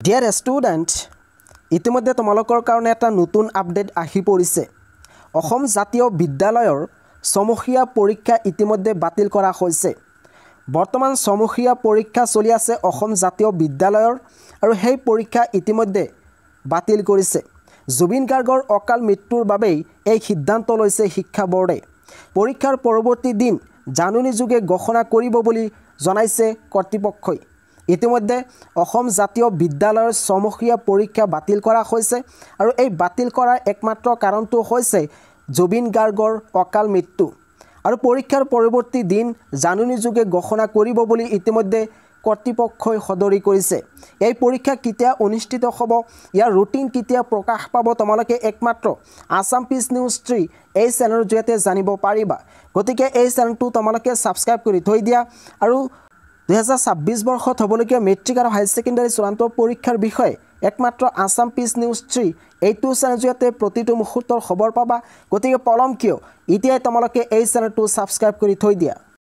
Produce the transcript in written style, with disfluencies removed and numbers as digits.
dear student ইতিমধ্যে তোমালোকৰ কাৰণে এটা নতুন আপডেট আহি পৰিছে অসম জাতীয় বিদ্যালয়ৰ সমুখীয়া পৰীক্ষা ইতিমধ্যে বাতিল কৰা হৈছে বৰ্তমান সমুখীয়া পৰীক্ষা চলি আছে অসম জাতীয় বিদ্যালয়ৰ আৰু সেই পৰীক্ষা ইতিমধ্যে বাতিল কৰিছে জুবিন গাৰ্গৰ অকাল মৃত্যুৰ বাবে এই সিদ্ধান্ত লৈছে শিক্ষা বোৰ্ডে পৰীক্ষাৰ পৰৱৰ্তী দিন জাননী যোগে ঘোষণা কৰিব বুলি জনাইছে কৰ্তৃপক্ষই ইতিমধ্যে অসম জাতীয় বিদ্যালয়ৰ সমুখীয়া পৰীক্ষা বাতিল কৰা হৈছে আৰু এই বাতিল কৰাৰ একমাত্ৰ কাৰণটো হৈছে জুবিন গাৰ্গৰ অকাল মৃত্যু আৰু পৰীক্ষাৰ পৰৱৰ্তী দিন জাননী যোগে ঘোষণা কৰিব বুলি ইতিমধ্যে কৰ্তৃপক্ষই সদৰি কৰিছে এই পৰীক্ষা কেতিয়া অনুষ্ঠিত হ'ব ইয়াৰ ৰুটিন কেতিয়া প্ৰকাশ পাব তোমালোকে একমাত্ৰ আসাম পিচ নিউজ 3 এই চেনেলৰ জৰিয়তে জানিব পাৰিবা গতিকে এই চেনেলটো তোমালোকে সাবস্ক্ৰাইব কৰি থৈ দিয়া আৰু 2026 বৰ্ষত হ'বলগীয়া মেট্ৰিক আৰু হাই সেকেন্ডাৰী চূড়ান্ত পৰীক্ষাৰ বিষয়ে একমাত্ৰ আসাম পিচ নিউজ 3 এইটো চেনেলৰ জৰিয়তে প্ৰতিটো মুহূৰ্তৰ খবৰ পাবা গতিকে পলম কিয় এতিয়াই তোমালোকে এই চেনেলটো সাবস্ক্ৰাইব কৰি থৈ দিয়া